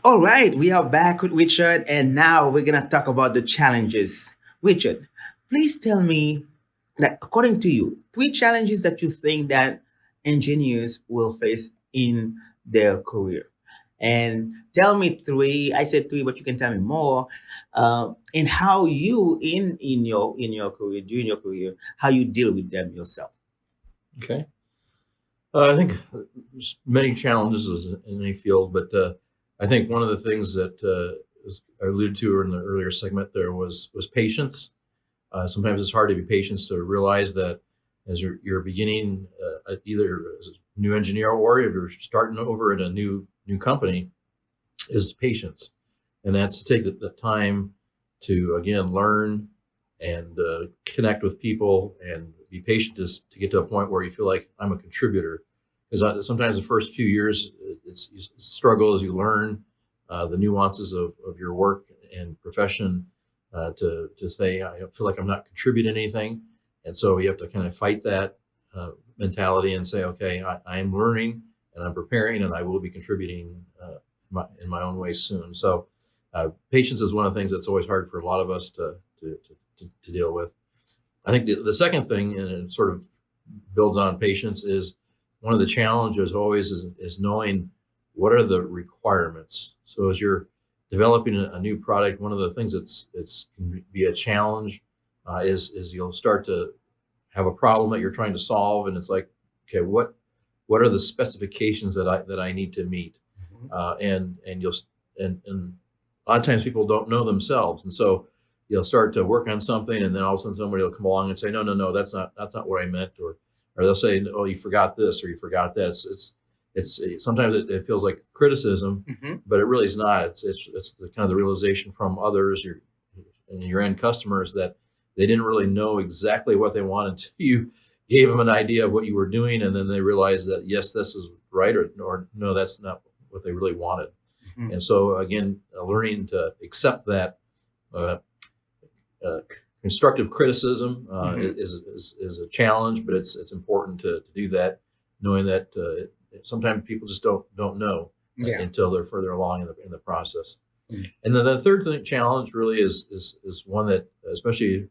All right, we are back with Richard, and now we're gonna talk about the challenges. Richard, please tell me that according to you, three challenges that you think that engineers will face in their career. And tell me three. I said three, but you can tell me more. And how you in your career during your career, how you deal with them yourself. Okay. I think there's many challenges in any field, but I think one of the things that as I alluded to in the earlier segment there was patience. Sometimes it's hard to be patient to realize that as you're beginning either as a new engineer or if you're starting over at a new company, is patience, and that's to take the time to again learn and connect with people and be patient to get to a point where you feel like I'm a contributor. Because sometimes the first few years it's a struggle as you learn the nuances of your work and profession to say I feel like I'm not contributing anything, and so you have to kind of fight that mentality and say, okay, I am learning and I'm preparing and I will be contributing in my own way soon. So patience is one of the things that's always hard for a lot of us to deal with. I think the second thing, and it sort of builds on patience, is one of the challenges always is knowing what are the requirements. So as you're developing a new product, one of the things it's can be a challenge is you'll start to have a problem that you're trying to solve, and it's like, okay, what are the specifications that I need to meet, Mhm. and you'll and a lot of times people don't know themselves, and so you'll start to work on something, and then all of a sudden somebody will come along and say, no, no, no, that's not what I meant, or they'll say, oh, you forgot this or you forgot that. It's sometimes it feels like criticism, Mhm. but it really is not. It's the kind of the realization from others, your end customers, that they didn't really know exactly what they wanted until you gave them an idea of what you were doing, and then they realized that yes, this is right, or no, that's not what they really wanted. Mhm. And so again, learning to accept that uh, uh, constructive criticism Mhm. is a challenge, but it's important to do that, knowing that sometimes people just don't know Yeah. until they're further along in the process. Mm. And then the third thing, challenge really is one that, especially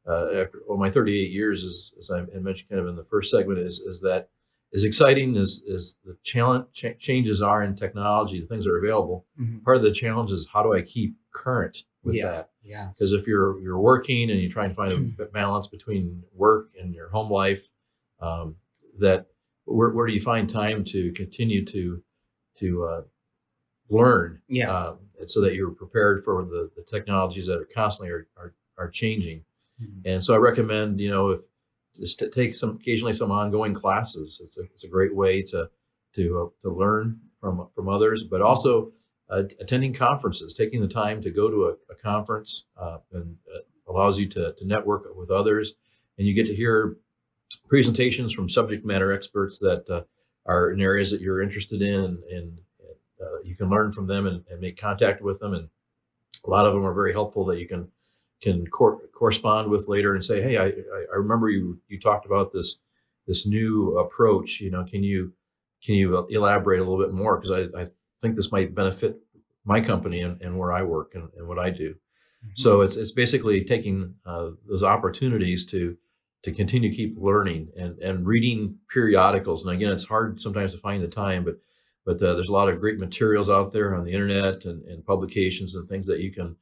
after my 38 years, as I mentioned kind of in the first segment, is that as exciting as the challenge changes are in technology, the things that are available. Mhm. Part of the challenge is how do I keep current with Yeah. that? Because Yes. if you're working and you're trying to find a balance between work and your home life, um, that where do you find time to continue to learn, Yes. and so that you're prepared for the technologies that are constantly are changing. Mhm. And so I recommend, if just to take occasionally some ongoing classes. It's a great way to learn from others, but also attending conferences, taking the time to go to a conference, and allows you to network with others, and you get to hear presentations from subject matter experts that are in areas that you're interested in, and you can learn from them and make contact with them, and a lot of them are very helpful that you can correspond with later and say, hey, I remember you talked about this new approach. Can you elaborate a little bit more, because I think this might benefit my company and where I work and what I do. So Mhm. it's basically taking those opportunities to continue to keep learning and reading periodicals. And again, it's hard sometimes to find the time, but there's a lot of great materials out there on the internet and publications and things that you can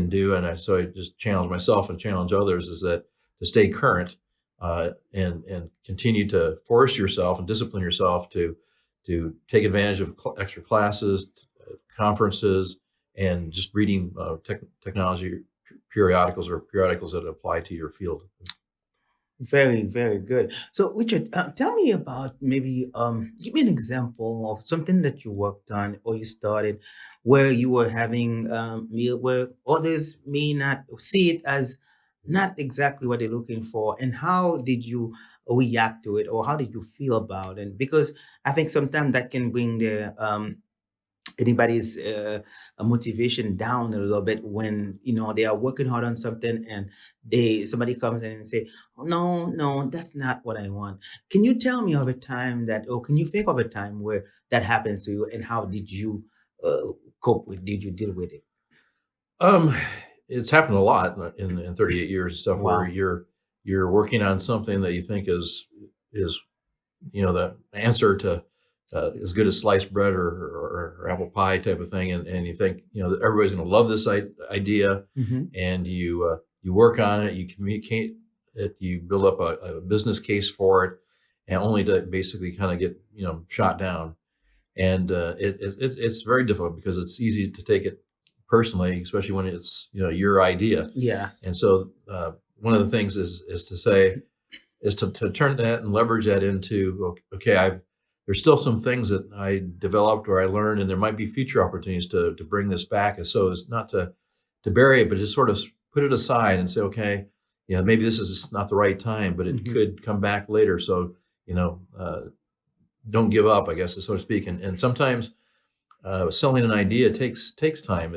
do. So I just challenge myself and challenge others is that to stay current, and continue to force yourself and discipline yourself to take advantage of extra classes, conferences, and just reading technology periodicals or periodicals that apply to your field. Very, very good. So, Richard, tell me about maybe give me an example of something that you worked on or you started where you were having where others may not see it as not exactly what they're looking for, and how did you react to it, or how did you feel about it? Because I think sometimes that can bring the anybody's motivation down a little bit when they are working hard on something, and somebody comes in and say, oh, no, no, that's not what I want. Can you tell me of a time that, or can you think of a time where that happened to you, and how did you cope with? Did you deal with it? Um, it's happened a lot in 38 years and stuff where Wow. you're working on something that you think is the answer to as good as sliced bread or apple pie type of thing, and you think that everybody's going to love this idea, Hmm. and you work on it, you communicate it, you build up a business case for it, and only to basically kind of get shot down. And it's very difficult because it's easy to take it personally, especially when it's your idea. Yes. And so one of the things is to say is to turn that and leverage that into, okay, there's still some things that I developed or I learned, and there might be future opportunities to bring this back. And so it's not to bury it, but just sort of put it aside and say, okay, maybe this is not the right time, but it Hmm. could come back later. So don't give up, I guess, so to speak. And sometimes selling an idea takes time.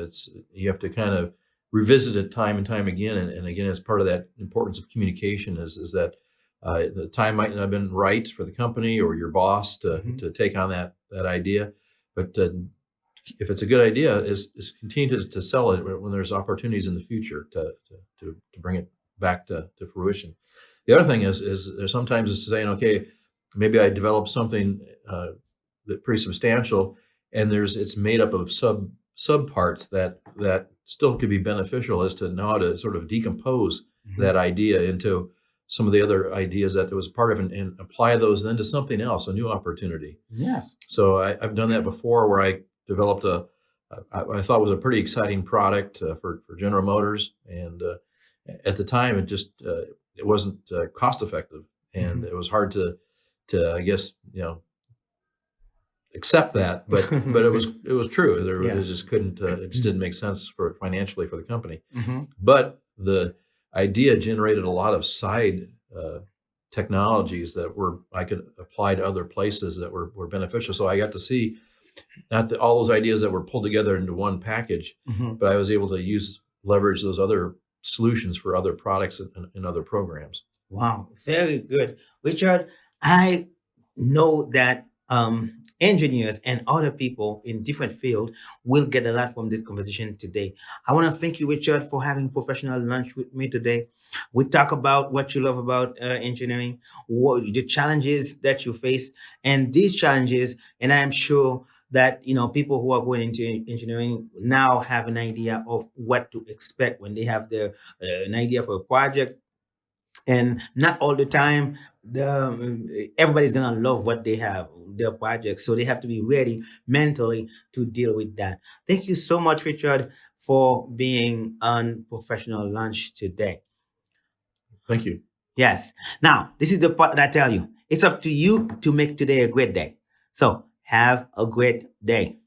You have to kind of revisit it time and time again. And again, as part of that importance of communication is that the time might not have been right for the company or your boss Hmm. to take on that idea. But if it's a good idea, is continue to sell it when there's opportunities in the future to bring it back to fruition. The other thing is there sometimes is saying, okay, maybe I developed something that pretty substantial, and it's made up of sub parts that still could be beneficial, as to know how to sort of decompose Hmm. that idea into some of the other ideas that it was part of, and apply those then to something else, a new opportunity. Yes. So I've done that before, where I developed I thought was a pretty exciting product for General Motors, and at the time it wasn't cost effective, and Hmm. it was hard to I guess accept that, but it was true. It Yeah. just couldn't it just didn't make sense for financially for the company. Hmm. But the idea generated a lot of side technologies that I could apply to other places that were beneficial. So I got to see not all those ideas that were pulled together into one package, Hmm. but I was able to leverage those other solutions for other products and other programs. Wow, very good. Richard, I know that engineers and other people in different fields will get a lot from this conversation today. I want to thank you, Richard, for having professional lunch with me today. We talk about what you love about engineering, what the challenges that you face, and these challenges. And I am sure that people who are going into engineering now have an idea of what to expect when they have an idea for a project, and not all the time everybody's gonna love what they have, their projects, so they have to be ready mentally to deal with that. Thank you so much, Richard, for being on Professional Lunch today. Thank you. Yes, now this is the part that I tell you, it's up to you to make today a great day. So have a great day.